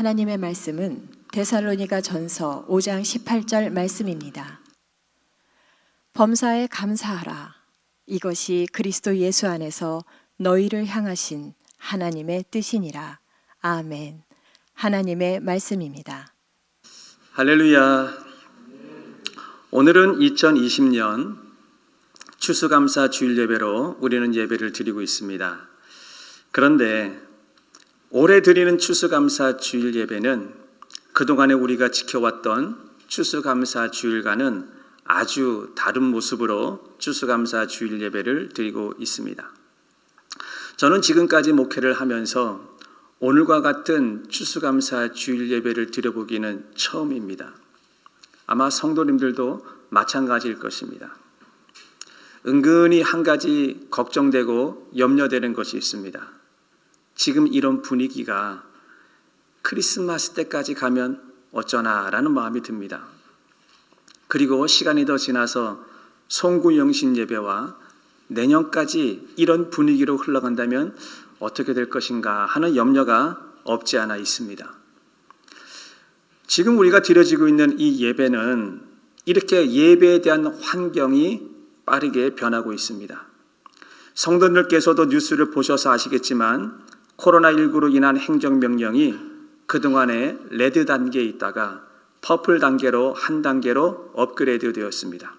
하나님의 말씀은 데살로니가 전서 5장 18절 말씀입니다. 범사에 감사하라. 이것이 그리스도 예수 안에서 너희를 향하신 하나님의 뜻이니라. 아멘. 하나님의 말씀입니다. 할렐루야. 오늘은 2020년 추수감사 주일 예배로 우리는 예배를 드리고 있습니다. 그런데 올해 드리는 추수감사 주일 예배는 그동안에 우리가 지켜왔던 추수감사 주일과는 아주 다른 모습으로 추수감사 주일 예배를 드리고 있습니다. 저는 지금까지 목회를 하면서 오늘과 같은 추수감사 주일 예배를 드려보기는 처음입니다. 아마 성도님들도 마찬가지일 것입니다. 은근히 한 가지 걱정되고 염려되는 것이 있습니다. 지금 이런 분위기가 크리스마스 때까지 가면 어쩌나라는 마음이 듭니다. 그리고 시간이 더 지나서 송구영신 예배와 내년까지 이런 분위기로 흘러간다면 어떻게 될 것인가 하는 염려가 없지 않아 있습니다. 지금 우리가 드려지고 있는 이 예배는 이렇게 예배에 대한 환경이 빠르게 변하고 있습니다. 성도님들께서도 뉴스를 보셔서 아시겠지만 코로나19로 인한 행정명령이 그동안에 레드 단계에 있다가 퍼플 단계로 한 단계로 업그레이드 되었습니다.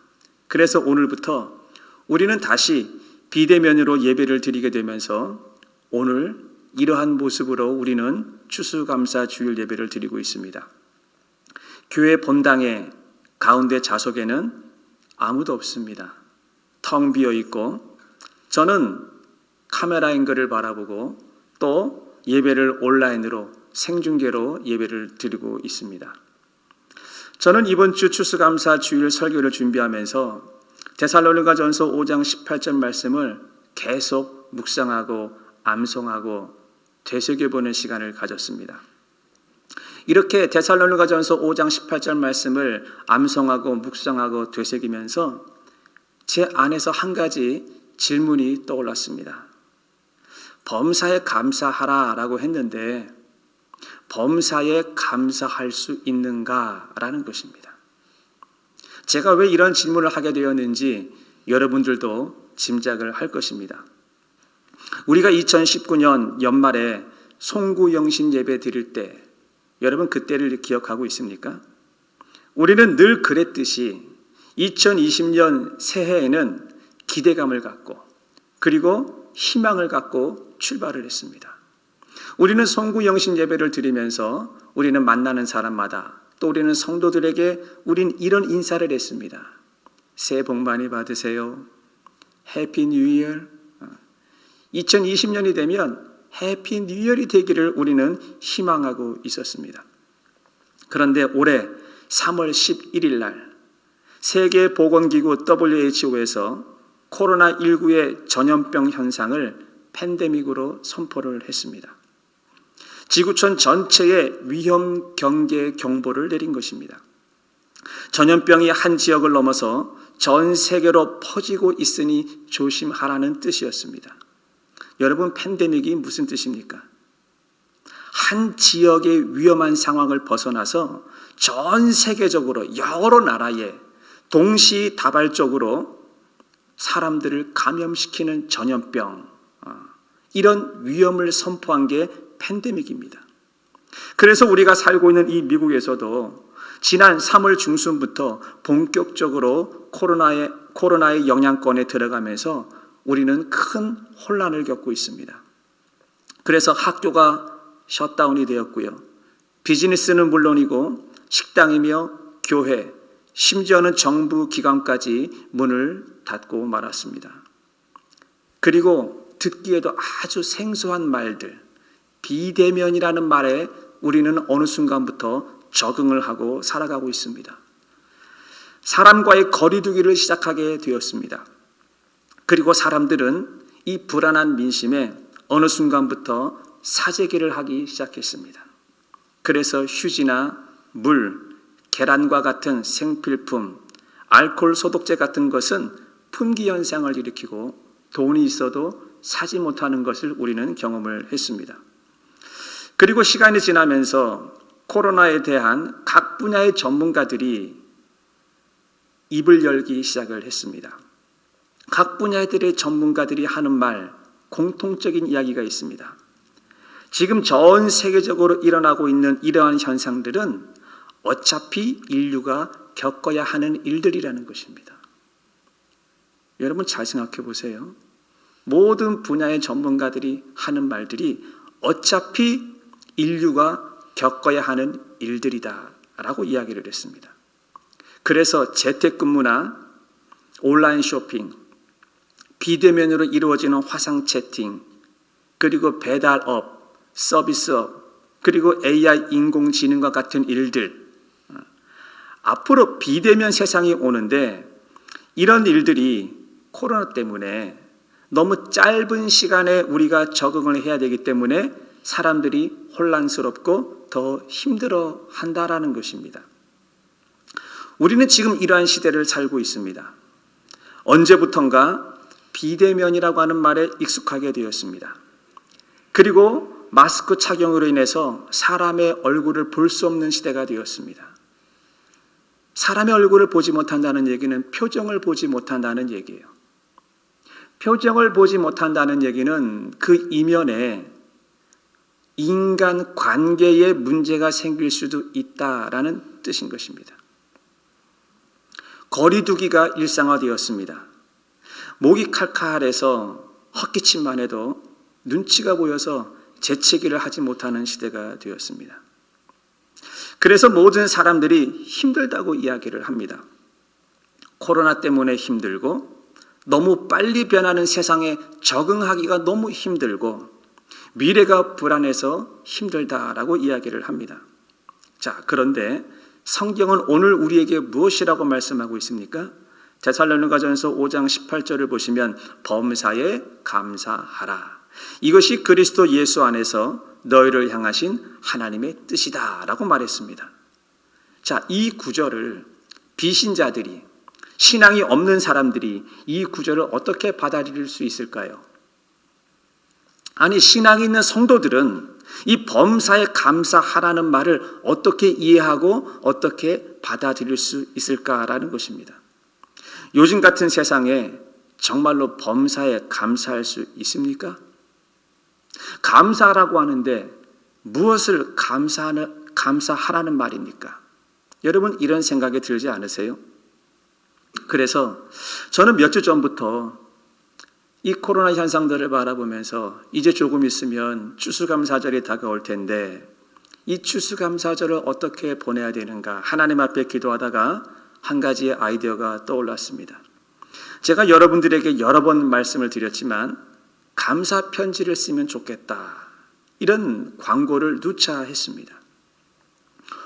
그래서 오늘부터 우리는 다시 비대면으로 예배를 드리게 되면서 오늘 이러한 모습으로 우리는 추수감사 주일 예배를 드리고 있습니다. 교회 본당의 가운데 좌석에는 아무도 없습니다. 텅 비어 있고 저는 카메라 앵글을 바라보고 또 예배를 온라인으로 생중계로 예배를 드리고 있습니다. 저는 이번 주 추수감사 주일 설교를 준비하면서 데살로니가 전서 5장 18절 말씀을 계속 묵상하고 암송하고 되새겨보는 시간을 가졌습니다. 이렇게 데살로니가 전서 5장 18절 말씀을 암송하고 묵상하고 되새기면서 제 안에서 한 가지 질문이 떠올랐습니다. 범사에 감사하라 라고 했는데 범사에 감사할 수 있는가라는 것입니다. 제가 왜 이런 질문을 하게 되었는지 여러분들도 짐작을 할 것입니다. 우리가 2019년 연말에 송구영신 예배 드릴 때 여러분 그때를 기억하고 있습니까? 우리는 늘 그랬듯이 2020년 새해에는 기대감을 갖고 그리고 희망을 갖고 출발을 했습니다. 우리는 송구영신 예배를 드리면서 우리는 만나는 사람마다 또 우리는 성도들에게 우린 이런 인사를 했습니다. 새해 복 많이 받으세요. 해피 뉴 이어. 2020년이 되면 해피 뉴 이어이 되기를 우리는 희망하고 있었습니다. 그런데 올해 3월 11일 날 세계보건기구 WHO에서 코로나19의 전염병 현상을 팬데믹으로 선포를 했습니다. 지구촌 전체에 위험 경계 경보를 내린 것입니다. 전염병이 한 지역을 넘어서 전 세계로 퍼지고 있으니 조심하라는 뜻이었습니다. 여러분, 팬데믹이 무슨 뜻입니까? 한 지역의 위험한 상황을 벗어나서 전 세계적으로 여러 나라에 동시다발적으로 사람들을 감염시키는 전염병, 이런 위험을 선포한 게 팬데믹입니다. 그래서 우리가 살고 있는 이 미국에서도 지난 3월 중순부터 본격적으로 코로나의 영향권에 들어가면서 우리는 큰 혼란을 겪고 있습니다. 그래서 학교가 셧다운이 되었고요. 비즈니스는 물론이고 식당이며 교회, 심지어는 정부 기관까지 문을 닫고 말았습니다. 그리고 듣기에도 아주 생소한 말들, 비대면이라는 말에 우리는 어느 순간부터 적응을 하고 살아가고 있습니다. 사람과의 거리 두기를 시작하게 되었습니다. 그리고 사람들은 이 불안한 민심에 어느 순간부터 사재기를 하기 시작했습니다. 그래서 휴지나 물, 계란과 같은 생필품, 알코올 소독제 같은 것은 품귀 현상을 일으키고 돈이 있어도 사지 못하는 것을 우리는 경험을 했습니다. 그리고 시간이 지나면서 코로나에 대한 각 분야의 전문가들이 입을 열기 시작을 했습니다. 각 분야들의 전문가들이 하는 말, 공통적인 이야기가 있습니다. 지금 전 세계적으로 일어나고 있는 이러한 현상들은 어차피 인류가 겪어야 하는 일들이라는 것입니다. 여러분 잘 생각해 보세요. 모든 분야의 전문가들이 하는 말들이 어차피 인류가 겪어야 하는 일들이다 라고 이야기를 했습니다. 그래서 재택근무나 온라인 쇼핑, 비대면으로 이루어지는 화상 채팅, 그리고 배달업, 서비스업, 그리고 AI 인공지능과 같은 일들, 앞으로 비대면 세상이 오는데 이런 일들이 코로나 때문에 너무 짧은 시간에 우리가 적응을 해야 되기 때문에 사람들이 혼란스럽고 더 힘들어 한다라는 것입니다. 우리는 지금 이러한 시대를 살고 있습니다. 언제부턴가 비대면이라고 하는 말에 익숙하게 되었습니다. 그리고 마스크 착용으로 인해서 사람의 얼굴을 볼 수 없는 시대가 되었습니다. 사람의 얼굴을 보지 못한다는 얘기는 표정을 보지 못한다는 얘기예요. 표정을 보지 못한다는 얘기는 그 이면에 인간 관계에 문제가 생길 수도 있다라는 뜻인 것입니다. 거리두기가 일상화되었습니다. 목이 칼칼해서 헛기침만 해도 눈치가 보여서 재채기를 하지 못하는 시대가 되었습니다. 그래서 모든 사람들이 힘들다고 이야기를 합니다. 코로나 때문에 힘들고 너무 빨리 변하는 세상에 적응하기가 너무 힘들고 미래가 불안해서 힘들다라고 이야기를 합니다. 자, 그런데 성경은 오늘 우리에게 무엇이라고 말씀하고 있습니까? 데살로니가전서 5장 18절을 보시면 범사에 감사하라. 이것이 그리스도 예수 안에서 너희를 향하신 하나님의 뜻이다 라고 말했습니다. 자, 이 구절을 비신자들이, 신앙이 없는 사람들이 이 구절을 어떻게 받아들일 수 있을까요? 아니, 신앙이 있는 성도들은 이 범사에 감사하라는 말을 어떻게 이해하고 어떻게 받아들일 수 있을까라는 것입니다. 요즘 같은 세상에 정말로 범사에 감사할 수 있습니까? 감사라고 하는데 무엇을 감사하라는 말입니까? 여러분 이런 생각이 들지 않으세요? 그래서 저는 몇 주 전부터 이 코로나 현상들을 바라보면서 이제 조금 있으면 추수감사절이 다가올 텐데 이 추수감사절을 어떻게 보내야 되는가 하나님 앞에 기도하다가 한 가지의 아이디어가 떠올랐습니다. 제가 여러분들에게 여러 번 말씀을 드렸지만 감사 편지를 쓰면 좋겠다 이런 광고를 누차 했습니다.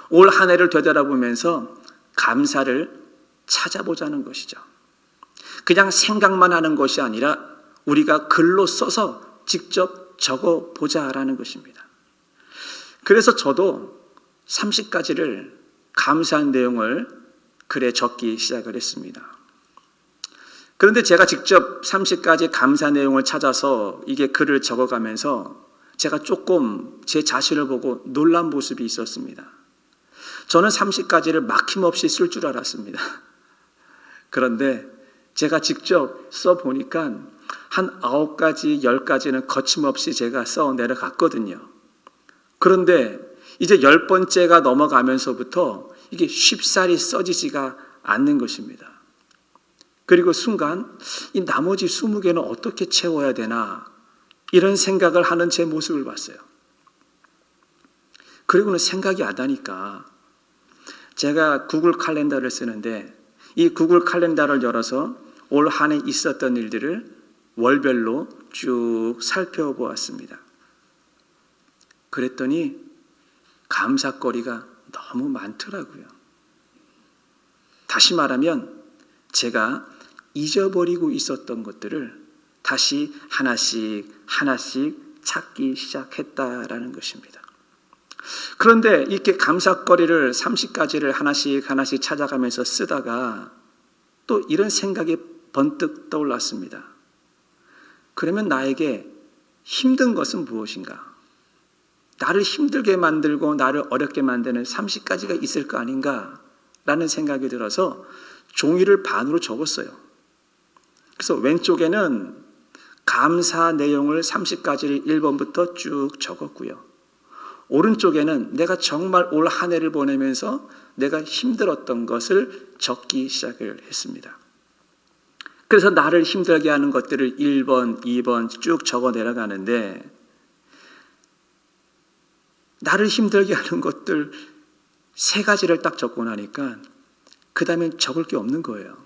올 한 해를 되돌아보면서 감사를 찾아보자는 것이죠. 그냥 생각만 하는 것이 아니라 우리가 글로 써서 직접 적어보자라는 것입니다. 그래서 저도 30가지를 감사한 내용을 글에 적기 시작을 했습니다. 그런데 제가 직접 30가지 감사 내용을 찾아서 이게 글을 적어가면서 제가 조금 제 자신을 보고 놀란 모습이 있었습니다. 저는 30가지를 막힘없이 쓸 줄 알았습니다. 그런데 제가 직접 써보니까 한 9가지, 10가지는 거침없이 제가 써 내려갔거든요. 그런데 이제 10번째가 넘어가면서부터 이게 쉽사리 써지지가 않는 것입니다. 그리고 순간 이 나머지 20개는 어떻게 채워야 되나 이런 생각을 하는 제 모습을 봤어요. 그리고는 생각이 안 나니까 제가 구글 칼렌더를 쓰는데 이 구글 칼렌더를 열어서 올 한 해 있었던 일들을 월별로 쭉 살펴보았습니다. 그랬더니 감사거리가 너무 많더라고요. 다시 말하면 제가 잊어버리고 있었던 것들을 다시 하나씩 찾기 시작했다라는 것입니다. 그런데 이렇게 감사거리를 30가지를 하나씩 찾아가면서 쓰다가 또 이런 생각이 번뜩 떠올랐습니다. 그러면 나에게 힘든 것은 무엇인가? 나를 힘들게 만들고 나를 어렵게 만드는 30가지가 있을 거 아닌가라는 생각이 들어서 종이를 반으로 접었어요. 그래서 왼쪽에는 감사 내용을 30가지를 1번부터 쭉 적었고요. 오른쪽에는 내가 정말 올 한 해를 보내면서 내가 힘들었던 것을 적기 시작을 했습니다. 그래서 나를 힘들게 하는 것들을 1번, 2번 쭉 적어 내려가는데 나를 힘들게 하는 것들 3가지를 딱 적고 나니까 그 다음엔 적을 게 없는 거예요.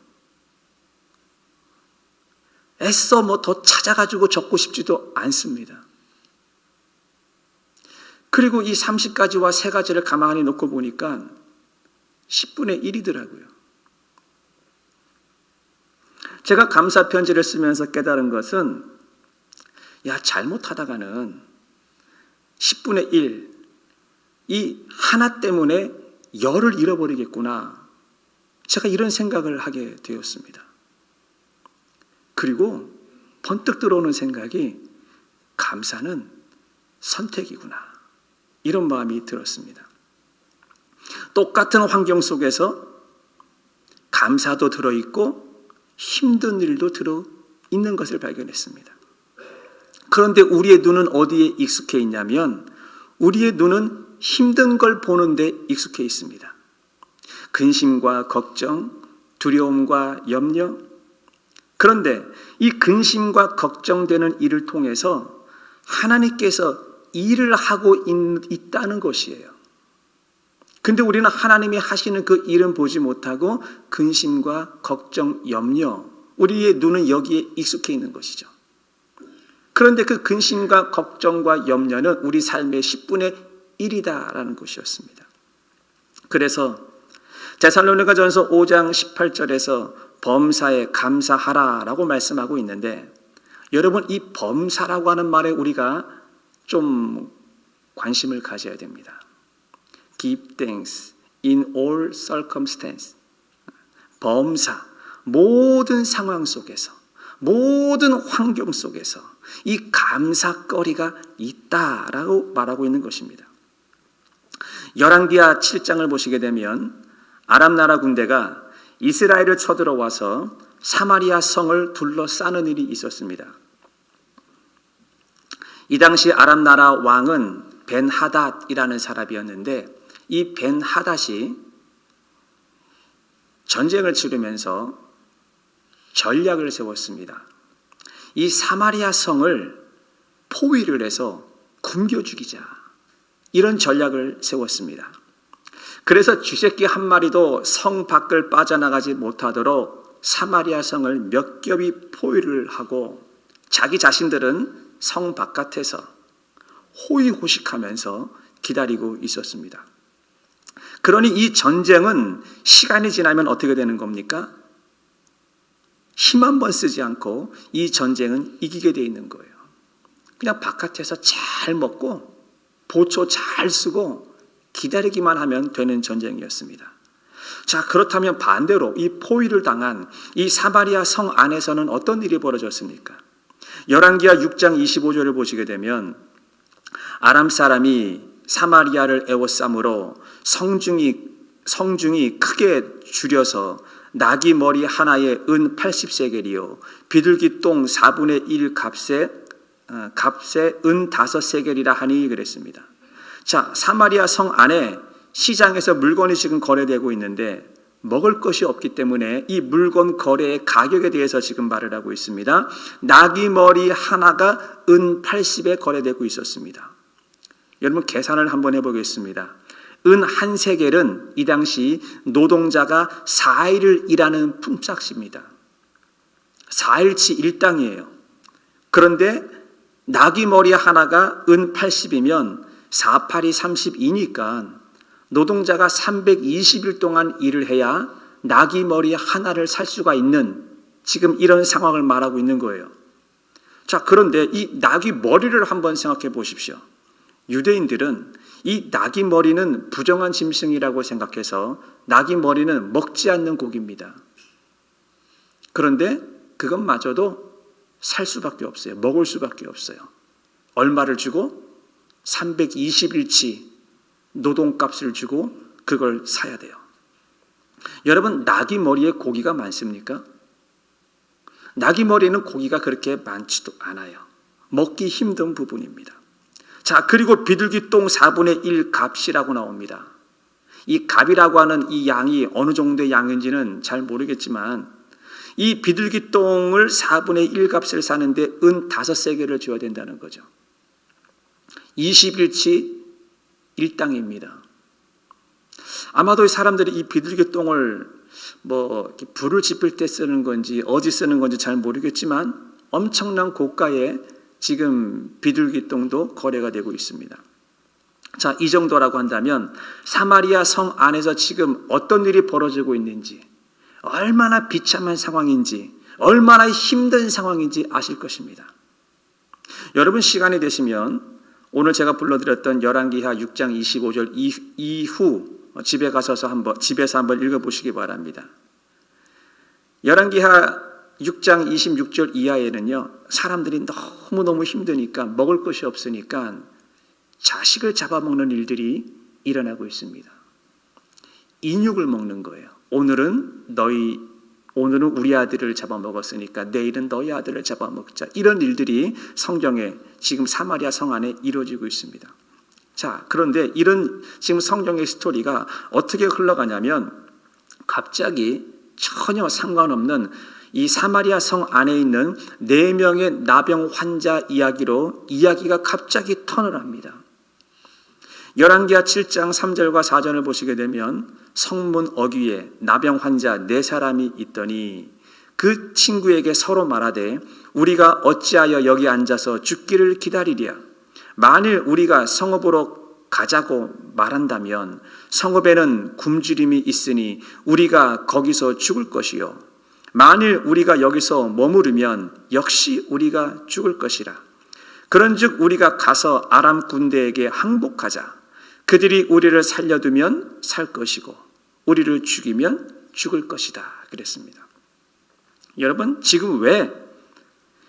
애써 더 찾아가지고 적고 싶지도 않습니다. 그리고 이 30가지와 3가지를 가만히 놓고 보니까 10분의 1이더라고요. 제가 감사 편지를 쓰면서 깨달은 것은 잘못하다가는 10분의 1, 이 하나 때문에 열을 잃어버리겠구나. 제가 이런 생각을 하게 되었습니다. 그리고 번뜩 들어오는 생각이 감사는 선택이구나. 이런 마음이 들었습니다. 똑같은 환경 속에서 감사도 들어있고 힘든 일도 들어있는 것을 발견했습니다. 그런데 우리의 눈은 어디에 익숙해 있냐면 우리의 눈은 힘든 걸 보는 데 익숙해 있습니다. 근심과 걱정, 두려움과 염려. 그런데 이 근심과 걱정되는 일을 통해서 하나님께서 일을 하고 있다는 것이에요. 근데 우리는 하나님이 하시는 그 일은 보지 못하고 근심과 걱정, 염려, 우리의 눈은 여기에 익숙해 있는 것이죠. 그런데 그 근심과 걱정과 염려는 우리 삶의 10분의 1이다라는 것이었습니다. 그래서 데살로니가전서 5장 18절에서 범사에 감사하라라고 말씀하고 있는데 여러분 이 범사라고 하는 말에 우리가 좀 관심을 가져야 됩니다. Give thanks in all circumstances. 범사, 모든 상황 속에서, 모든 환경 속에서 이 감사거리가 있다라고 말하고 있는 것입니다. 열왕기하 7장을 보시게 되면 아람 나라 군대가 이스라엘을 쳐들어와서 사마리아 성을 둘러싸는 일이 있었습니다. 이 당시 아람 나라 왕은 벤하닷이라는 사람이었는데 이 벤하닷이 전쟁을 치르면서 전략을 세웠습니다. 이 사마리아 성을 포위를 해서 굶겨 죽이자. 이런 전략을 세웠습니다. 그래서 쥐새끼 한 마리도 성 밖을 빠져나가지 못하도록 사마리아 성을 몇 겹이 포위를 하고 자기 자신들은 성 바깥에서 호의호식하면서 기다리고 있었습니다. 그러니 이 전쟁은 시간이 지나면 어떻게 되는 겁니까? 힘 한 번 쓰지 않고 이 전쟁은 이기게 돼 있는 거예요. 그냥 바깥에서 잘 먹고 보초 잘 쓰고 기다리기만 하면 되는 전쟁이었습니다. 자, 그렇다면 반대로 이 포위를 당한 이 사마리아 성 안에서는 어떤 일이 벌어졌습니까? 열왕기하 6장 25절을 보시게 되면 아람 사람이 사마리아를 에워싸므로 성중이 크게 줄여서 나귀 머리 하나에 은 80세겔이요 비둘기 똥 4분의 1 값에 은 5세겔이라 하니 그랬습니다. 자, 사마리아 성 안에 시장에서 물건이 지금 거래되고 있는데 먹을 것이 없기 때문에 이 물건 거래의 가격에 대해서 지금 말을 하고 있습니다. 나귀 머리 하나가 은 80에 거래되고 있었습니다. 여러분 계산을 한번 해보겠습니다. 은 한 세겔은 이 당시 노동자가 4일을 일하는 품삯입니다. 4일치 일당이에요. 그런데 나귀 머리 하나가 은 80이면 4팔이 32니까 노동자가 320일 동안 일을 해야 나귀 머리 하나를 살 수가 있는 지금 이런 상황을 말하고 있는 거예요. 자, 그런데 이 나귀 머리를 한번 생각해 보십시오. 유대인들은 이 나귀 머리는 부정한 짐승이라고 생각해서 나귀 머리는 먹지 않는 고기입니다. 그런데 그것마저도 살 수밖에 없어요. 먹을 수밖에 없어요. 얼마를 주고? 320일치 노동값을 주고 그걸 사야 돼요. 여러분, 나귀 머리에 고기가 많습니까? 나귀 머리에는 고기가 그렇게 많지도 않아요. 먹기 힘든 부분입니다. 자, 그리고 비둘기 똥 4분의 1 값이라고 나옵니다. 이 값이라고 하는 이 양이 어느 정도의 양인지는 잘 모르겠지만 이 비둘기 똥을 4분의 1 값을 사는데 은 5세겔을 줘야 된다는 거죠. 20일치 1당입니다. 아마도 이 사람들이 이 비둘기 똥을 불을 지필 때 쓰는 건지 어디 쓰는 건지 잘 모르겠지만 엄청난 고가의 지금 비둘기 똥도 거래가 되고 있습니다. 자, 이 정도라고 한다면 사마리아 성 안에서 지금 어떤 일이 벌어지고 있는지, 얼마나 비참한 상황인지, 얼마나 힘든 상황인지 아실 것입니다. 여러분, 시간이 되시면 오늘 제가 불러드렸던 열왕기하 6장 25절 이후 집에서 한번 읽어보시기 바랍니다. 열왕기하 6장 26절 이하에는요, 사람들이 너무너무 힘드니까 먹을 것이 없으니까 자식을 잡아먹는 일들이 일어나고 있습니다. 인육을 먹는 거예요. 오늘은 우리 아들을 잡아먹었으니까 내일은 너희 아들을 잡아먹자. 이런 일들이 성경에 지금 사마리아 성 안에 이루어지고 있습니다. 자, 그런데 이런 지금 성경의 스토리가 어떻게 흘러가냐면 갑자기 전혀 상관없는 이 사마리아 성 안에 있는 4명의 나병 환자 이야기로 이야기가 갑자기 턴을 합니다. 열왕기하 7장 3절과 4절을 보시게 되면 성문 어귀에 나병 환자 4사람이 있더니 그 친구에게 서로 말하되 우리가 어찌하여 여기 앉아서 죽기를 기다리랴. 만일 우리가 성읍으로 가자고 말한다면 성읍에는 굶주림이 있으니 우리가 거기서 죽을 것이요. 만일 우리가 여기서 머무르면 역시 우리가 죽을 것이라. 그런즉 우리가 가서 아람 군대에게 항복하자. 그들이 우리를 살려두면 살 것이고 우리를 죽이면 죽을 것이다. 그랬습니다. 여러분, 지금 왜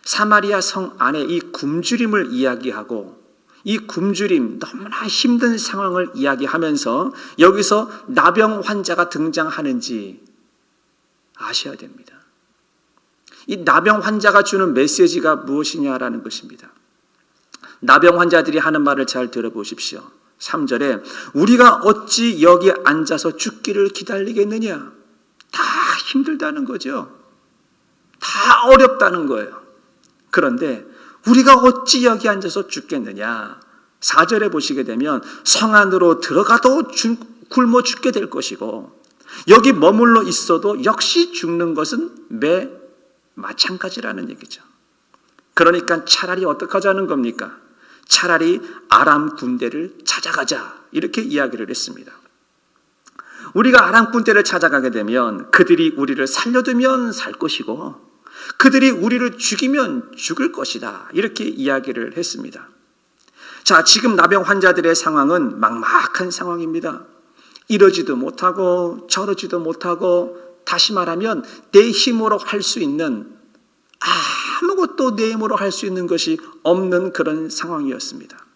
사마리아 성 안에 이 굶주림을 이야기하고 이 굶주림, 너무나 힘든 상황을 이야기하면서 여기서 나병 환자가 등장하는지 아셔야 됩니다. 이 나병 환자가 주는 메시지가 무엇이냐라는 것입니다. 나병 환자들이 하는 말을 잘 들어보십시오. 3절에 우리가 어찌 여기 앉아서 죽기를 기다리겠느냐. 다 힘들다는 거죠. 다 어렵다는 거예요. 그런데 우리가 어찌 여기 앉아서 죽겠느냐. 4절에 보시게 되면 성 안으로 들어가도 굶어 죽게 될 것이고 여기 머물러 있어도 역시 죽는 것은 매 마찬가지라는 얘기죠. 그러니까 차라리 어떻게 하자는 겁니까? 차라리 아람 군대를 찾아가자. 이렇게 이야기를 했습니다. 우리가 아람 군대를 찾아가게 되면 그들이 우리를 살려두면 살 것이고 그들이 우리를 죽이면 죽을 것이다. 이렇게 이야기를 했습니다. 자, 지금 나병 환자들의 상황은 막막한 상황입니다. 이러지도 못하고 저러지도 못하고 다시 말하면 내 힘으로 할 수 있는 아무것도 내 힘으로 할 수 있는 것이 없는 그런 상황이었습니다.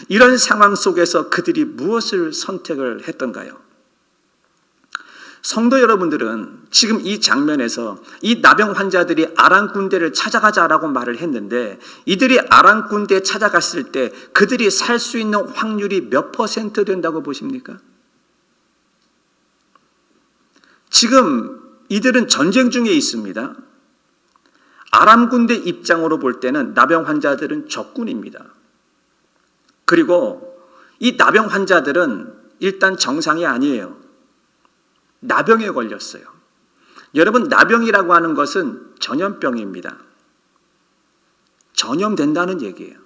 이런 상황 속에서 그들이 무엇을 선택을 했던가요? 성도 여러분들은 지금 이 장면에서 이 나병 환자들이 아람 군대를 찾아가자라고 말을 했는데 이들이 아람 군대에 찾아갔을 때 그들이 살 수 있는 확률이 몇 % 된다고 보십니까? 지금 이들은 전쟁 중에 있습니다. 아람 군대 입장으로 볼 때는 나병 환자들은 적군입니다. 그리고 이 나병 환자들은 일단 정상이 아니에요. 나병에 걸렸어요. 여러분, 나병이라고 하는 것은 전염병입니다. 전염된다는 얘기예요.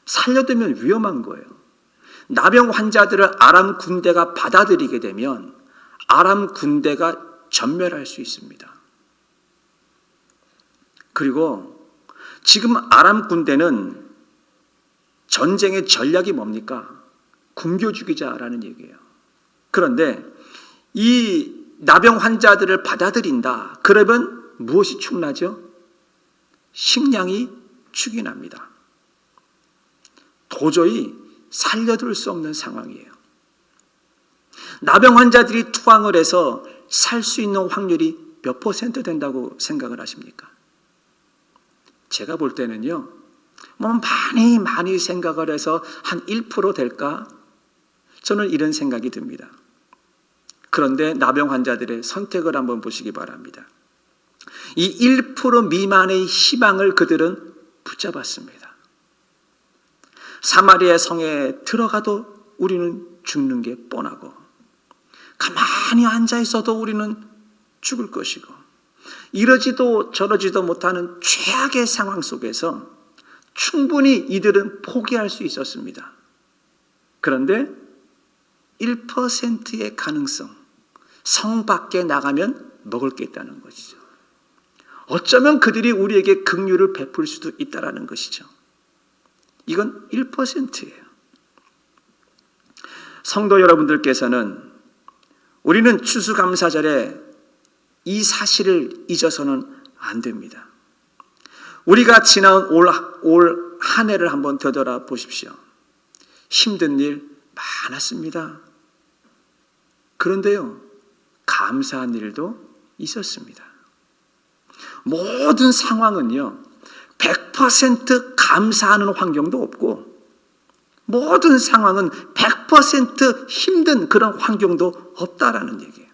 살려두면 위험한 거예요. 나병 환자들을 아람 군대가 받아들이게 되면 아람 군대가 전멸할 수 있습니다. 그리고 지금 아람 군대는 전쟁의 전략이 뭡니까? 굶겨 죽이자라는 얘기예요. 그런데 이 나병 환자들을 받아들인다. 그러면 무엇이 축나죠? 식량이 축이 납니다. 도저히 살려둘 수 없는 상황이에요. 나병 환자들이 투항을 해서 살 수 있는 확률이 몇 퍼센트 된다고 생각을 하십니까? 제가 볼 때는요, 뭐 많이 생각을 해서 한 1% 될까? 저는 이런 생각이 듭니다. 그런데 나병 환자들의 선택을 한번 보시기 바랍니다. 이 1% 미만의 희망을 그들은 붙잡았습니다. 사마리아 성에 들어가도 우리는 죽는 게 뻔하고, 가만히 앉아 있어도 우리는 죽을 것이고, 이러지도 저러지도 못하는 최악의 상황 속에서 충분히 이들은 포기할 수 있었습니다. 그런데 1%의 가능성, 성 밖에 나가면 먹을 게 있다는 것이죠. 어쩌면 그들이 우리에게 긍휼을 베풀 수도 있다는 것이죠. 이건 1%예요. 성도 여러분들께서는 우리는 추수감사절에 이 사실을 잊어서는 안 됩니다. 우리가 지나온 올 한 해를 한번 되돌아 보십시오. 힘든 일 많았습니다. 그런데요, 감사한 일도 있었습니다. 모든 상황은요, 100% 감사하는 환경도 없고, 모든 상황은 100% 힘든 그런 환경도 없다라는 얘기예요.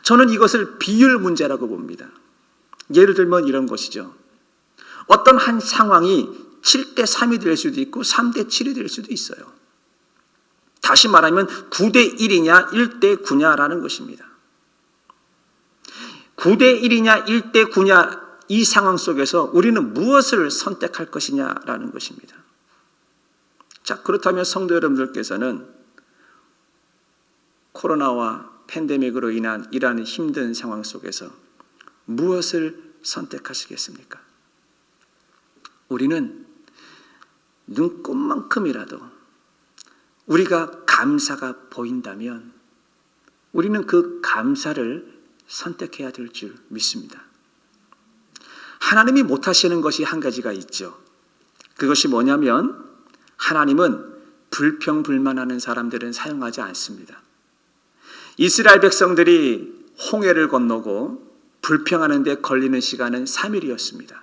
저는 이것을 비율 문제라고 봅니다. 예를 들면 이런 것이죠. 어떤 한 상황이 7대 3이 될 수도 있고 3대 7이 될 수도 있어요. 다시 말하면 9대 1이냐 1대 9냐라는 것입니다. 9대 1이냐 1대 9냐 이 상황 속에서 우리는 무엇을 선택할 것이냐라는 것입니다. 자, 그렇다면 성도 여러분들께서는 코로나와 팬데믹으로 인한 이러한 힘든 상황 속에서 무엇을 선택하시겠습니까? 우리는 눈꼽만큼이라도 우리가 감사가 보인다면 우리는 그 감사를 선택해야 될 줄 믿습니다. 하나님이 못하시는 것이 한 가지가 있죠. 그것이 뭐냐면 하나님은 불평불만하는 사람들은 사용하지 않습니다. 이스라엘 백성들이 홍해를 건너고 불평하는 데 걸리는 시간은 3일이었습니다.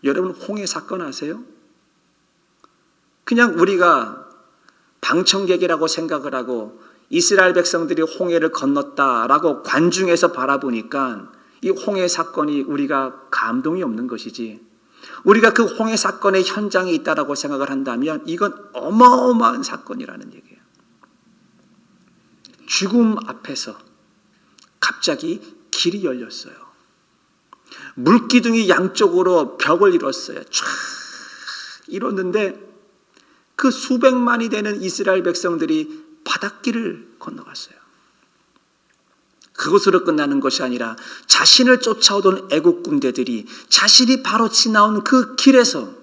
여러분 홍해 사건 아세요? 그냥 우리가 방청객이라고 생각을 하고 이스라엘 백성들이 홍해를 건넜다라고 관중에서 바라보니까 이 홍해 사건이 우리가 감동이 없는 것이지, 우리가 그 홍해 사건의 현장에 있다라고 생각을 한다면 이건 어마어마한 사건이라는 얘기예요. 죽음 앞에서 갑자기 길이 열렸어요. 물기둥이 양쪽으로 벽을 이뤘어요. 쫙 이뤘는데 그 수백만이 되는 이스라엘 백성들이 바닷길을 건너갔어요. 그것으로 끝나는 것이 아니라 자신을 쫓아오던 애국 군대들이 자신이 바로 지나온 그 길에서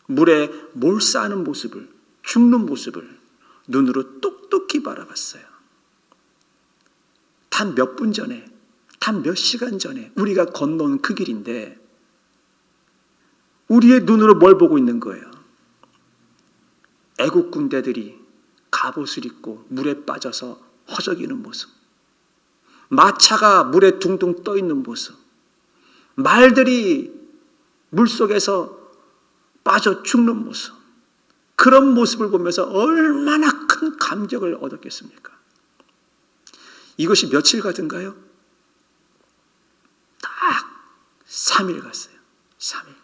물에 몰사하는 모습을, 죽는 모습을 눈으로 똑똑히 바라봤어요. 단 몇 분 전에, 단 몇 시간 전에 우리가 건너온 그 길인데 우리의 눈으로 뭘 보고 있는 거예요? 애국 군대들이 갑옷을 입고 물에 빠져서 허덕이는 모습, 마차가 물에 둥둥 떠 있는 모습, 말들이 물속에서 빠져 죽는 모습, 그런 모습을 보면서 얼마나 큰 감격을 얻었겠습니까? 이것이 며칠 가든가요? 딱 3일 갔어요. 3일.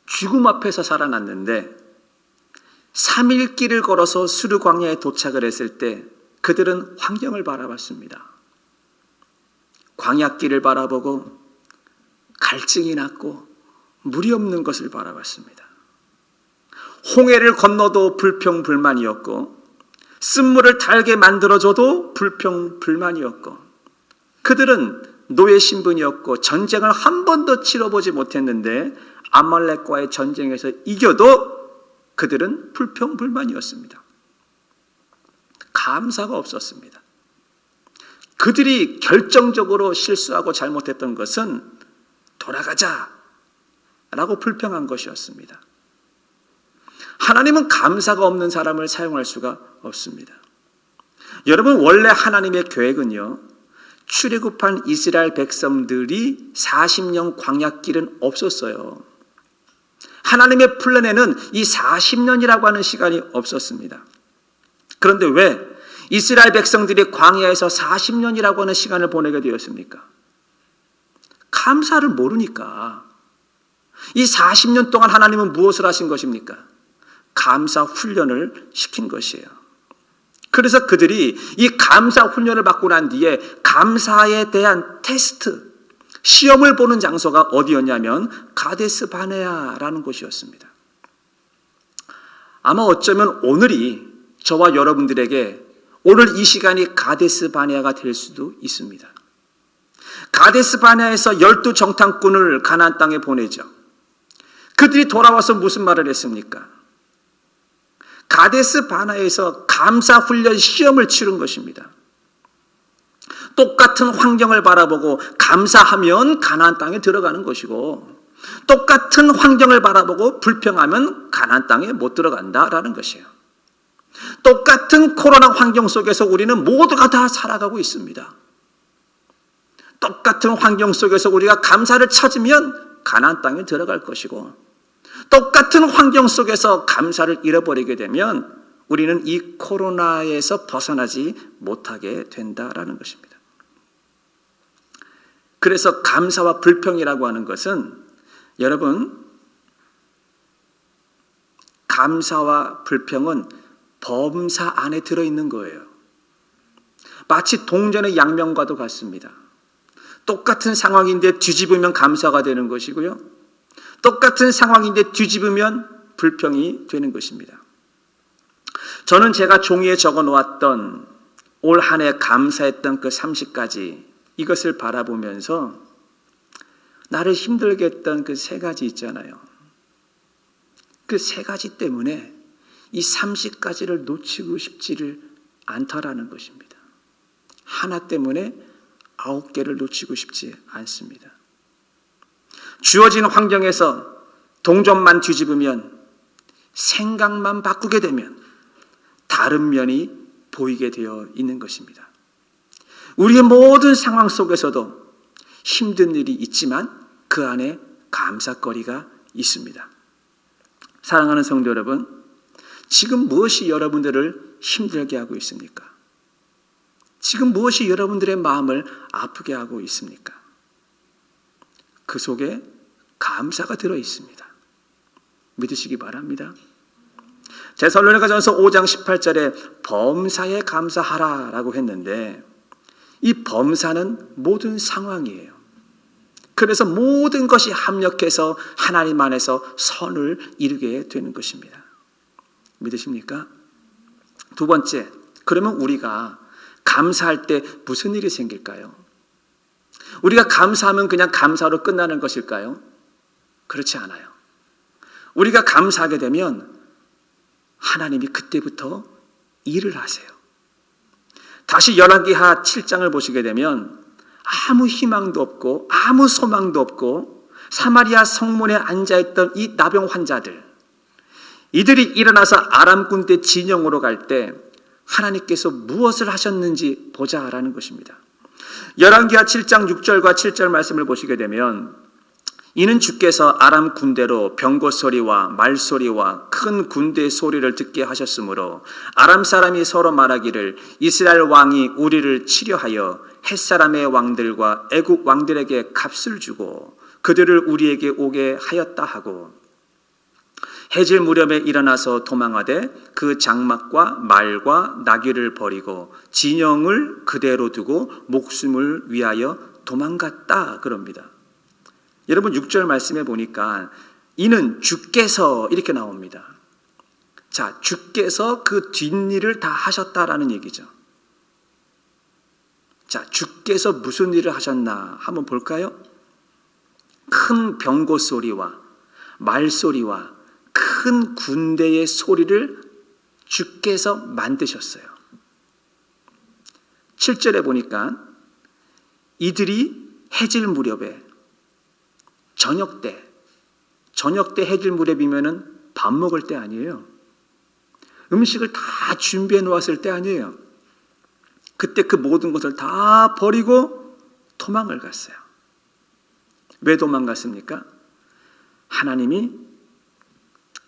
죽음 앞에서 살아났는데 3일 길을 걸어서 수르 광야에 도착을 했을 때 그들은 환경을 바라봤습니다. 광야길을 바라보고 갈증이 났고 물이 없는 것을 바라봤습니다. 홍해를 건너도 불평불만이었고 쓴물을 달게 만들어줘도 불평불만이었고 그들은 노예 신분이었고 전쟁을 한 번도 치러보지 못했는데 아말렉과의 전쟁에서 이겨도 그들은 불평불만이었습니다. 감사가 없었습니다. 그들이 결정적으로 실수하고 잘못했던 것은 돌아가자, 라고 불평한 것이었습니다. 하나님은 감사가 없는 사람을 사용할 수가 없습니다. 여러분, 원래 하나님의 계획은요, 출애굽한 이스라엘 백성들이 40년 광야길은 없었어요. 하나님의 플랜에는 이 40년이라고 하는 시간이 없었습니다. 그런데 왜 이스라엘 백성들이 광야에서 40년이라고 하는 시간을 보내게 되었습니까? 감사를 모르니까. 이 40년 동안 하나님은 무엇을 하신 것입니까? 감사 훈련을 시킨 것이에요. 그래서 그들이 이 감사 훈련을 받고 난 뒤에 감사에 대한 테스트, 시험을 보는 장소가 어디였냐면 가데스 바네아라는 곳이었습니다. 아마 어쩌면 오늘이 저와 여러분들에게 오늘 이 시간이 가데스 바네아가 될 수도 있습니다. 가데스 바네아에서 12정탐꾼을 가나안 땅에 보내죠. 그들이 돌아와서 무슨 말을 했습니까? 가데스 바네아에서 감사 훈련 시험을 치른 것입니다. 똑같은 환경을 바라보고 감사하면 가나안 땅에 들어가는 것이고, 똑같은 환경을 바라보고 불평하면 가나안 땅에 못 들어간다라는 것이에요. 똑같은 코로나 환경 속에서 우리는 모두가 다 살아가고 있습니다. 똑같은 환경 속에서 우리가 감사를 찾으면 가나안 땅에 들어갈 것이고, 똑같은 환경 속에서 감사를 잃어버리게 되면 우리는 이 코로나에서 벗어나지 못하게 된다라는 것입니다. 그래서 감사와 불평이라고 하는 것은, 여러분, 감사와 불평은 범사 안에 들어있는 거예요. 마치 동전의 양면과도 같습니다. 똑같은 상황인데 뒤집으면 감사가 되는 것이고요, 똑같은 상황인데 뒤집으면 불평이 되는 것입니다. 저는 제가 종이에 적어 놓았던 올 한 해 감사했던 그 30가지, 이것을 바라보면서 나를 힘들게 했던 그 3가지 있잖아요. 그 3가지 때문에 이 30가지를 놓치고 싶지를 않다라는 것입니다. 하나 때문에 9개를 놓치고 싶지 않습니다. 주어진 환경에서 동전만 뒤집으면, 생각만 바꾸게 되면 다른 면이 보이게 되어 있는 것입니다. 우리의 모든 상황 속에서도 힘든 일이 있지만 그 안에 감사거리가 있습니다. 사랑하는 성도 여러분, 지금 무엇이 여러분들을 힘들게 하고 있습니까? 지금 무엇이 여러분들의 마음을 아프게 하고 있습니까? 그 속에 감사가 들어 있습니다. 믿으시기 바랍니다. 데살로니가전서 5장 18절에 범사에 감사하라라고 했는데, 이 범사는 모든 상황이에요. 그래서 모든 것이 합력해서 하나님 안에서 선을 이루게 되는 것입니다. 믿으십니까? 두 번째, 그러면 우리가 감사할 때 무슨 일이 생길까요? 우리가 감사하면 그냥 감사로 끝나는 것일까요? 그렇지 않아요. 우리가 감사하게 되면 하나님이 그때부터 일을 하세요. 다시 열왕기하 7장을 보시게 되면 아무 희망도 없고 아무 소망도 없고 사마리아 성문에 앉아있던 이 나병 환자들, 이들이 일어나서 아람 군대 진영으로 갈 때 하나님께서 무엇을 하셨는지 보자라는 것입니다. 열왕기하 7장 6절과 7절 말씀을 보시게 되면, 이는 주께서 아람 군대로 병거 소리와 말소리와 큰 군대의 소리를 듣게 하셨으므로 아람 사람이 서로 말하기를 이스라엘 왕이 우리를 치려하여 햇사람의 왕들과 애국 왕들에게 값을 주고 그들을 우리에게 오게 하였다 하고, 해질 무렵에 일어나서 도망하되 그 장막과 말과 나귀를 버리고 진영을 그대로 두고 목숨을 위하여 도망갔다 그럽니다. 여러분, 6절 말씀에 보니까 이는 주께서 이렇게 나옵니다. 자, 주께서 그 뒷일을 다 하셨다라는 얘기죠. 자, 주께서 무슨 일을 하셨나 한번 볼까요? 큰 병거 소리와 말소리와 큰 군대의 소리를 주께서 만드셨어요. 7절에 보니까 이들이 해질 무렵에, 저녁 때 저녁 때 해질 무렵이면은 밥 먹을 때 아니에요. 음식을 다 준비해 놓았을 때 아니에요. 그때 그 모든 것을 다 버리고 도망을 갔어요. 왜 도망갔습니까? 하나님이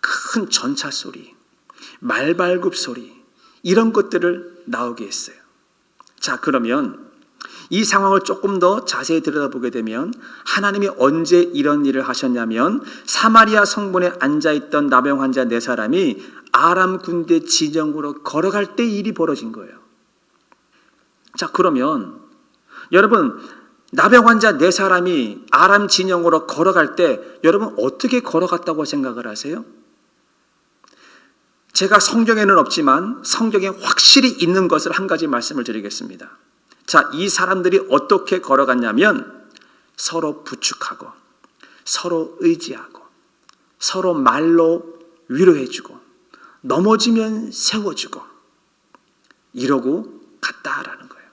큰 전차 소리, 말발굽 소리, 이런 것들을 나오게 했어요. 자, 그러면 이 상황을 조금 더 자세히 들여다보게 되면 하나님이 언제 이런 일을 하셨냐면 사마리아 성문에 앉아있던 나병 환자 4사람이 아람 군대 진영으로 걸어갈 때 일이 벌어진 거예요. 자, 그러면 여러분, 나병 환자 4사람이 아람 진영으로 걸어갈 때 여러분 어떻게 걸어갔다고 생각을 하세요? 제가 성경에는 없지만 성경에 확실히 있는 것을 한 가지 말씀을 드리겠습니다. 자, 이 사람들이 어떻게 걸어갔냐면 서로 부축하고 서로 의지하고 서로 말로 위로해주고 넘어지면 세워주고 이러고 갔다라는 거예요.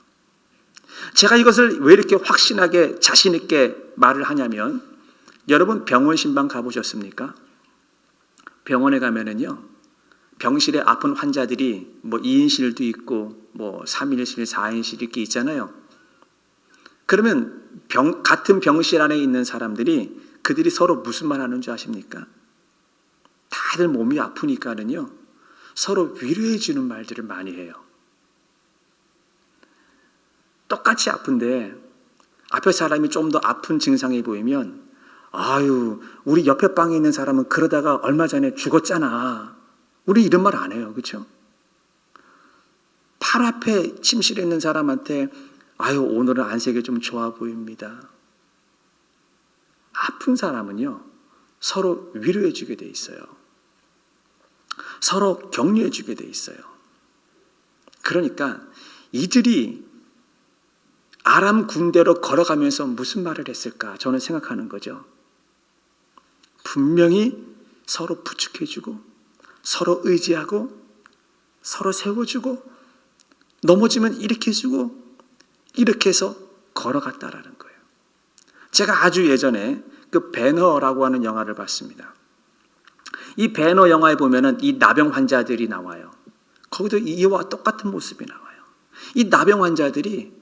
제가 이것을 왜 이렇게 확신하게 자신 있게 말을 하냐면 여러분 병원 신방 가보셨습니까? 병원에 가면은요 병실에 아픈 환자들이 뭐 2인실도 있고 뭐 3인실, 4인실 이렇게 있잖아요. 그러면 같은 병실 안에 있는 사람들이 그들이 서로 무슨 말 하는 줄 아십니까? 다들 몸이 아프니까는요 서로 위로해 주는 말들을 많이 해요. 똑같이 아픈데 앞에 사람이 좀 더 아픈 증상이 보이면 아유 우리 옆에 방에 있는 사람은 그러다가 얼마 전에 죽었잖아. 우리 이런 말 안 해요. 그렇죠? 팔 앞에 침실에 있는 사람한테 아유 오늘은 안색이 좀 좋아 보입니다. 아픈 사람은요 서로 위로해 주게 돼 있어요. 서로 격려해 주게 돼 있어요. 그러니까 이들이 아람 군대로 걸어가면서 무슨 말을 했을까 저는 생각하는 거죠. 분명히 서로 부축해 주고 서로 의지하고 서로 세워주고 넘어지면 일으켜주고 이렇게 해서 걸어갔다라는 거예요. 제가 아주 예전에 그 배너라고 하는 영화를 봤습니다. 이 배너 영화에 보면은 이 나병 환자들이 나와요. 거기도 이와 똑같은 모습이 나와요. 이 나병 환자들이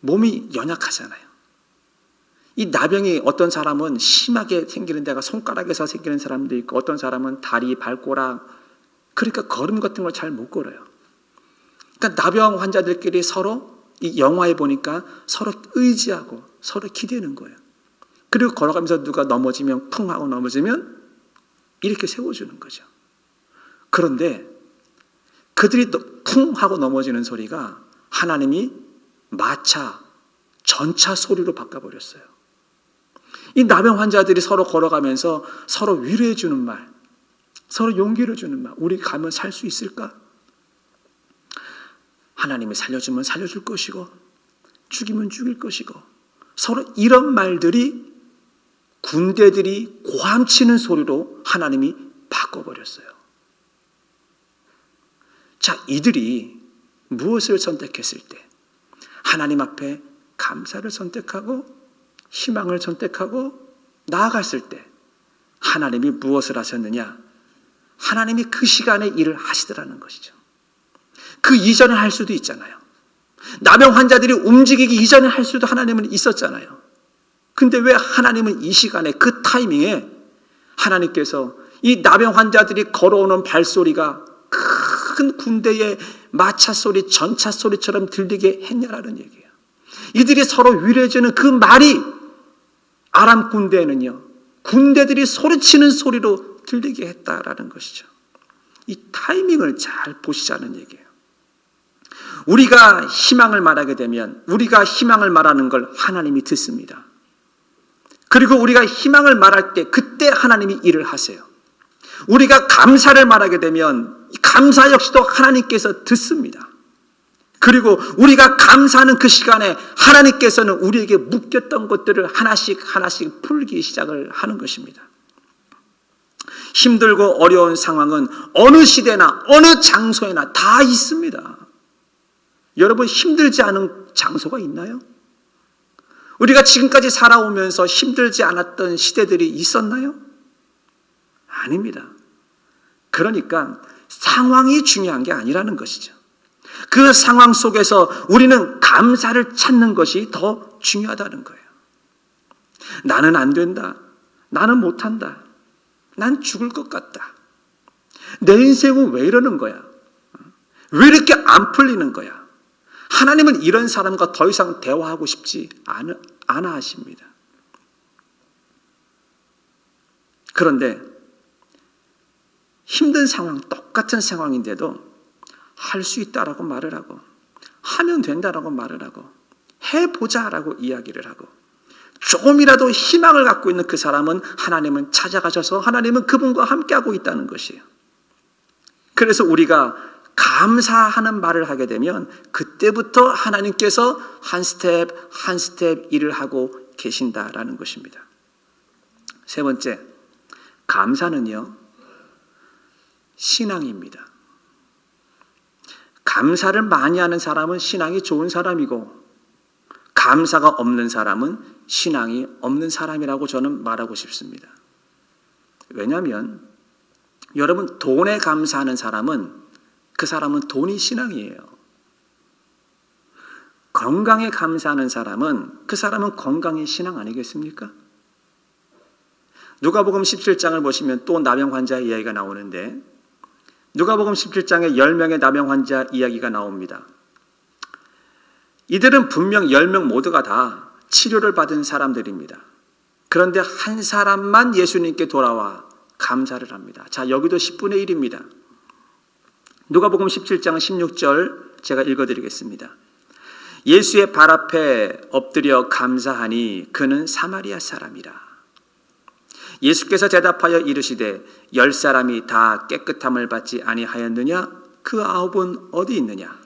몸이 연약하잖아요. 이 나병이 어떤 사람은 심하게 생기는 데가 손가락에서 생기는 사람도 있고 어떤 사람은 다리, 발꼬락 그러니까 걸음 같은 걸 잘 못 걸어요. 그러니까 나병 환자들끼리 서로 이 영화에 보니까 서로 의지하고 서로 기대는 거예요. 그리고 걸어가면서 누가 넘어지면 쿵 하고 넘어지면 이렇게 세워주는 거죠. 그런데 그들이 쿵 하고 넘어지는 소리가 하나님이 마차, 전차 소리로 바꿔버렸어요. 이 나병 환자들이 서로 걸어가면서 서로 위로해 주는 말, 서로 용기를 주는 말, 우리 가면 살 수 있을까? 하나님이 살려주면 살려줄 것이고 죽이면 죽일 것이고 서로 이런 말들이 군대들이 고함치는 소리로 하나님이 바꿔버렸어요. 자, 이들이 무엇을 선택했을 때 하나님 앞에 감사를 선택하고 희망을 선택하고 나아갔을 때 하나님이 무엇을 하셨느냐? 하나님이 그 시간에 일을 하시더라는 것이죠. 그 이전에 할 수도 있잖아요. 나병 환자들이 움직이기 이전에 할 수도 하나님은 있었잖아요. 근데 왜 하나님은 이 시간에 그 타이밍에 하나님께서 이 나병 환자들이 걸어오는 발소리가 큰 군대의 마차 소리, 전차 소리처럼 들리게 했냐라는 얘기예요. 이들이 서로 위로해주는 그 말이 아람 군대에는요, 군대들이 소리치는 소리로 들리게 했다라는 것이죠. 이 타이밍을 잘 보시자는 얘기예요. 우리가 희망을 말하게 되면 우리가 희망을 말하는 걸 하나님이 듣습니다. 그리고 우리가 희망을 말할 때 그때 하나님이 일을 하세요. 우리가 감사를 말하게 되면 감사 역시도 하나님께서 듣습니다. 그리고 우리가 감사하는 그 시간에 하나님께서는 우리에게 묶였던 것들을 하나씩 하나씩 풀기 시작을 하는 것입니다. 힘들고 어려운 상황은 어느 시대나 어느 장소에나 다 있습니다. 여러분 힘들지 않은 장소가 있나요? 우리가 지금까지 살아오면서 힘들지 않았던 시대들이 있었나요? 아닙니다. 그러니까 상황이 중요한 게 아니라는 것이죠. 그 상황 속에서 우리는 감사를 찾는 것이 더 중요하다는 거예요. 나는 안 된다. 나는 못한다. 난 죽을 것 같다. 내 인생은 왜 이러는 거야? 왜 이렇게 안 풀리는 거야? 하나님은 이런 사람과 더 이상 대화하고 싶지 않아 하십니다. 그런데 힘든 상황, 똑같은 상황인데도 할 수 있다라고 말을 하고 하면 된다라고 말을 하고 해보자라고 이야기를 하고 조금이라도 희망을 갖고 있는 그 사람은 하나님은 찾아가셔서 하나님은 그분과 함께하고 있다는 것이에요. 그래서 우리가 감사하는 말을 하게 되면 그때부터 하나님께서 한 스텝 한 스텝 일을 하고 계신다라는 것입니다. 세 번째, 감사는요, 신앙입니다. 감사를 많이 하는 사람은 신앙이 좋은 사람이고 감사가 없는 사람은 신앙이 없는 사람이라고 저는 말하고 싶습니다. 왜냐하면 여러분, 돈에 감사하는 사람은 그 사람은 돈이 신앙이에요. 건강에 감사하는 사람은 그 사람은 건강이 신앙 아니겠습니까? 누가복음 17장을 보시면 또 나병 환자의 이야기가 나오는데 누가복음 17장에 10명의 나병 환자 이야기가 나옵니다. 이들은 분명 10명 모두가 다 치료를 받은 사람들입니다. 그런데 한 사람만 예수님께 돌아와 감사를 합니다. 자, 여기도 10분의 1입니다. 누가복음 17장 16절 제가 읽어드리겠습니다. 예수의 발 앞에 엎드려 감사하니 그는 사마리아 사람이라. 예수께서 대답하여 이르시되 10사람이 다 깨끗함을 받지 아니하였느냐? 그 9은 어디 있느냐?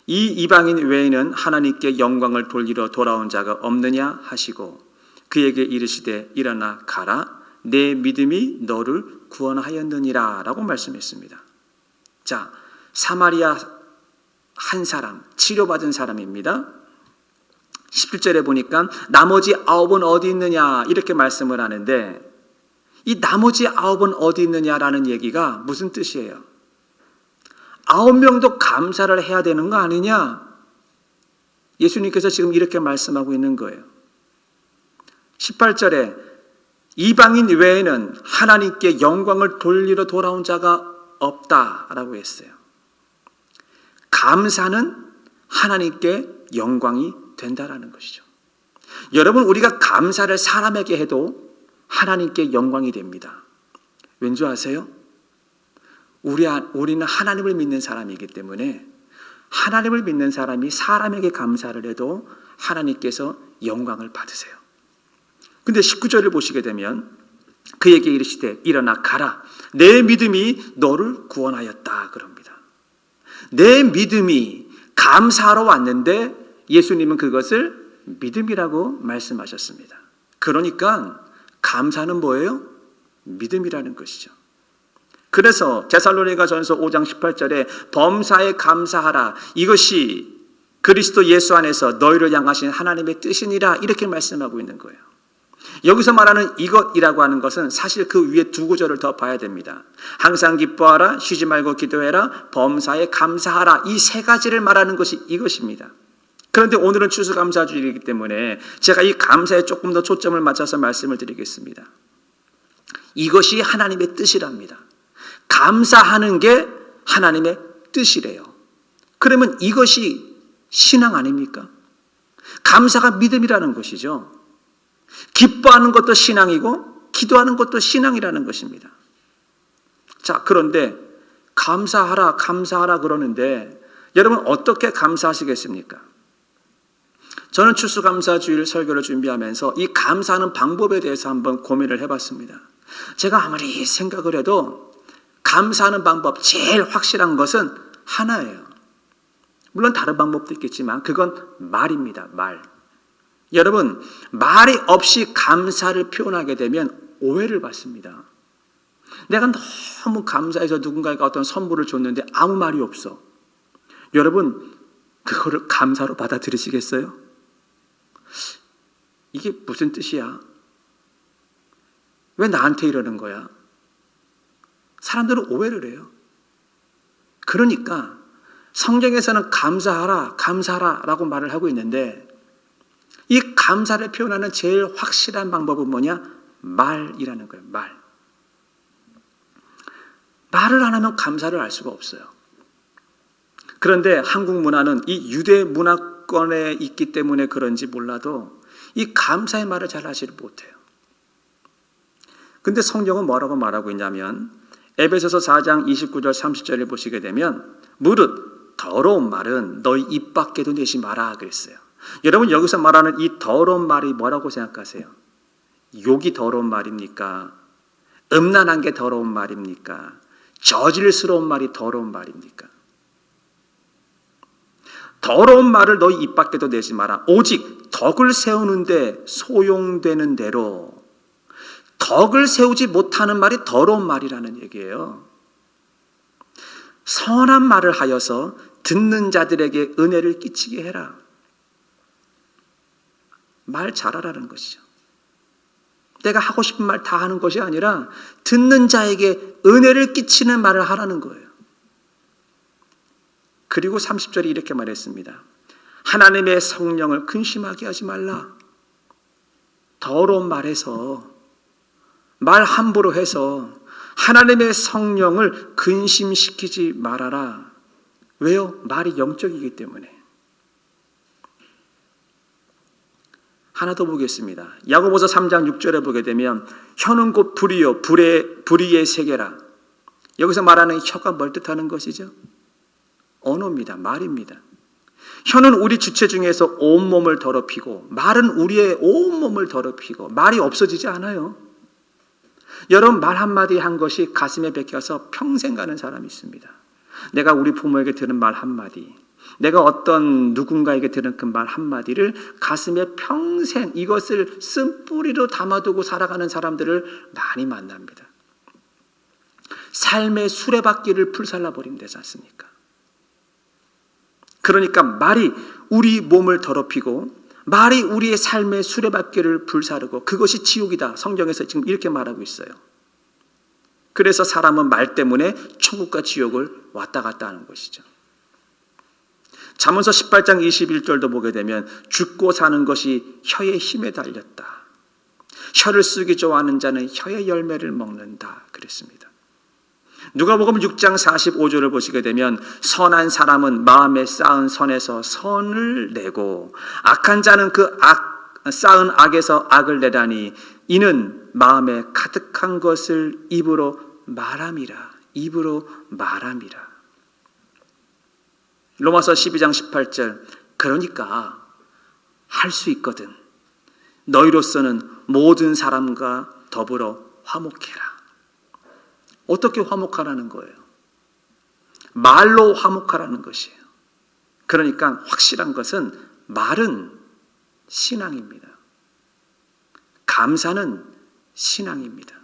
이 이방인 외에는 하나님께 영광을 돌리러 돌아온 자가 없느냐 하시고 그에게 이르시되 일어나 가라. 내 믿음이 너를 구원하였느니라 라고 말씀했습니다. 자, 사마리아 한 사람, 치료받은 사람입니다. 17절에 보니까 나머지 9은 어디 있느냐 이렇게 말씀을 하는데 이 나머지 9은 어디 있느냐라는 얘기가 무슨 뜻이에요? 9명도 감사를 해야 되는 거 아니냐? 예수님께서 지금 이렇게 말씀하고 있는 거예요. 18절에 이방인 외에는 하나님께 영광을 돌리러 돌아온 자가 없다라고 했어요. 감사는 하나님께 영광이 된다라는 것이죠. 여러분, 우리가 감사를 사람에게 해도 하나님께 영광이 됩니다. 왠지 아세요? 우리는 하나님을 믿는 사람이기 때문에 하나님을 믿는 사람이 사람에게 감사를 해도 하나님께서 영광을 받으세요. 근데 19절을 보시게 되면 그에게 이르시되 일어나 가라. 내 믿음이 너를 구원하였다 그럽니다. 내 믿음이 감사하러 왔는데 예수님은 그것을 믿음이라고 말씀하셨습니다. 그러니까 감사는 뭐예요? 믿음이라는 것이죠. 그래서 데살로니가전서 5장 18절에 범사에 감사하라. 이것이 그리스도 예수 안에서 너희를 향하신 하나님의 뜻이니라 이렇게 말씀하고 있는 거예요. 여기서 말하는 이것이라고 하는 것은 사실 그 위에 두 구절을 더 봐야 됩니다. 항상 기뻐하라, 쉬지 말고 기도해라, 범사에 감사하라. 이 세 가지를 말하는 것이 이것입니다. 그런데 오늘은 추수감사주일이기 때문에 제가 이 감사에 조금 더 초점을 맞춰서 말씀을 드리겠습니다. 이것이 하나님의 뜻이랍니다. 감사하는 게 하나님의 뜻이래요. 그러면 이것이 신앙 아닙니까? 감사가 믿음이라는 것이죠. 기뻐하는 것도 신앙이고 기도하는 것도 신앙이라는 것입니다. 자, 그런데 감사하라 그러는데 여러분 어떻게 감사하시겠습니까? 저는 추수감사주일 설교를 준비하면서 이 감사하는 방법에 대해서 한번 고민을 해봤습니다. 제가 아무리 생각을 해도 감사하는 방법 제일 확실한 것은 하나예요. 물론 다른 방법도 있겠지만 그건 말입니다. 말. 여러분, 말이 없이 감사를 표현하게 되면 오해를 받습니다. 내가 너무 감사해서 누군가가 어떤 선물을 줬는데 아무 말이 없어. 여러분, 그거를 감사로 받아들이시겠어요? 이게 무슨 뜻이야? 왜 나한테 이러는 거야? 사람들은 오해를 해요. 그러니까 성경에서는 감사하라, 감사하라라고 말을 하고 있는데 이 감사를 표현하는 제일 확실한 방법은 뭐냐? 말이라는 거예요. 말을 안 하면 감사를 알 수가 없어요. 그런데 한국 문화는 이 유대 문화권에 있기 때문에 그런지 몰라도 이 감사의 말을 잘 하지를 못해요. 근데 성경은 뭐라고 말하고 있냐면 에베소서 4장 29절 30절을 보시게 되면 무릇 더러운 말은 너희 입 밖에도 내지 마라 그랬어요. 여러분 여기서 말하는 이 더러운 말이 뭐라고 생각하세요? 욕이 더러운 말입니까? 음란한 게 더러운 말입니까? 저질스러운 말이 더러운 말입니까? 더러운 말을 너희 입 밖에도 내지 마라. 오직 덕을 세우는데 소용되는 대로. 덕을 세우지 못하는 말이 더러운 말이라는 얘기예요. 선한 말을 하여서 듣는 자들에게 은혜를 끼치게 해라. 말 잘하라는 것이죠. 내가 하고 싶은 말 다 하는 것이 아니라 듣는 자에게 은혜를 끼치는 말을 하라는 거예요. 그리고 30절에 이렇게 말했습니다. 하나님의 성령을 근심하게 하지 말라. 더러운 말해서 말 함부로 해서 하나님의 성령을 근심시키지 말아라. 왜요? 말이 영적이기 때문에. 하나 더 보겠습니다. 야고보서 3장 6절에 보게 되면 혀는 곧 불이요 불의의 세계라. 여기서 말하는 혀가 뭘 뜻하는 것이죠? 언어입니다. 말입니다. 혀는 우리 주체 중에서 온몸을 더럽히고 말은 우리의 온몸을 더럽히고 말이 없어지지 않아요. 여러분 말 한마디 한 것이 가슴에 베껴서 평생 가는 사람이 있습니다. 내가 우리 부모에게 들은 말 한마디, 내가 어떤 누군가에게 들은 그 말 한마디를 가슴에 평생 이것을 쓴뿌리로 담아두고 살아가는 사람들을 많이 만납니다. 삶의 수레바퀴를 불살라버리면 되지 않습니까? 그러니까 말이 우리 몸을 더럽히고 말이 우리의 삶의 수레바퀴를 불사르고 그것이 지옥이다. 성경에서 지금 이렇게 말하고 있어요. 그래서 사람은 말 때문에 천국과 지옥을 왔다 갔다 하는 것이죠. 잠언서 18장 21절도 보게 되면 죽고 사는 것이 혀의 힘에 달렸다. 혀를 쓰기 좋아하는 자는 혀의 열매를 먹는다. 그랬습니다. 누가복음 6장 45절을 보시게 되면 선한 사람은 마음에 쌓은 선에서 선을 내고 악한 자는 그 쌓은 악에서 악을 내다니 이는 마음에 가득한 것을 입으로 말함이라. 입으로 말함이라. 로마서 12장 18절 그러니까 할 수 있거든. 너희로서는 모든 사람과 더불어 화목해라. 어떻게 화목하라는 거예요? 말로 화목하라는 것이에요. 그러니까 확실한 것은 말은 신앙입니다. 감사는 신앙입니다.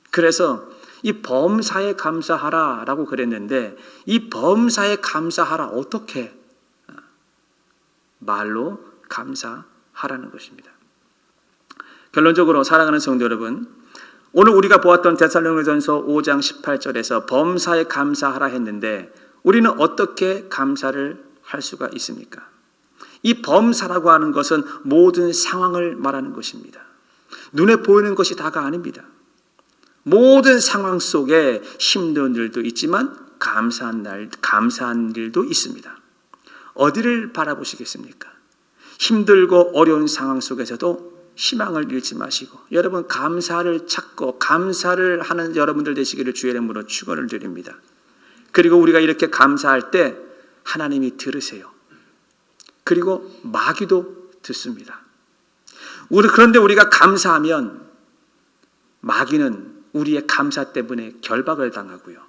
그래서 이 범사에 감사하라라고 그랬는데 이 범사에 감사하라 어떻게? 말로 감사하라는 것입니다. 결론적으로 사랑하는 성도 여러분, 오늘 우리가 보았던 데살로니가전서 5장 18절에서 범사에 감사하라 했는데 우리는 어떻게 감사를 할 수가 있습니까? 이 범사라고 하는 것은 모든 상황을 말하는 것입니다. 눈에 보이는 것이 다가 아닙니다. 모든 상황 속에 힘든 일도 있지만 감사한 일도 있습니다. 어디를 바라보시겠습니까? 힘들고 어려운 상황 속에서도 희망을 잃지 마시고 여러분 감사를 찾고 감사를 하는 여러분들 되시기를 주의 이름으로 축원을 드립니다. 그리고 우리가 이렇게 감사할 때 하나님이 들으세요. 그리고 마귀도 듣습니다. 그런데 우리가 감사하면 마귀는 우리의 감사 때문에 결박을 당하고요.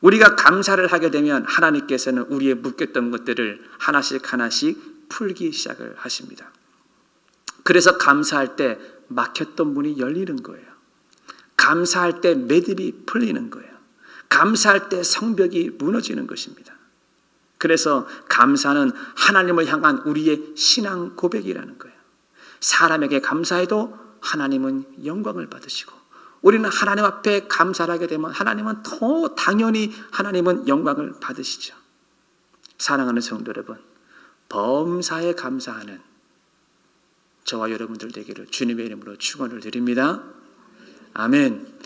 우리가 감사를 하게 되면 하나님께서는 우리의 묶였던 것들을 하나씩 풀기 시작을 하십니다. 그래서 감사할 때 막혔던 문이 열리는 거예요. 감사할 때 매듭이 풀리는 거예요. 감사할 때 성벽이 무너지는 것입니다. 그래서 감사는 하나님을 향한 우리의 신앙 고백이라는 거예요. 사람에게 감사해도 하나님은 영광을 받으시고 우리는 하나님 앞에 감사를 하게 되면 하나님은 더 당연히 하나님은 영광을 받으시죠. 사랑하는 성도 여러분, 범사에 감사하는 저와 여러분들 되기를 주님의 이름으로 축원을 드립니다. 아멘.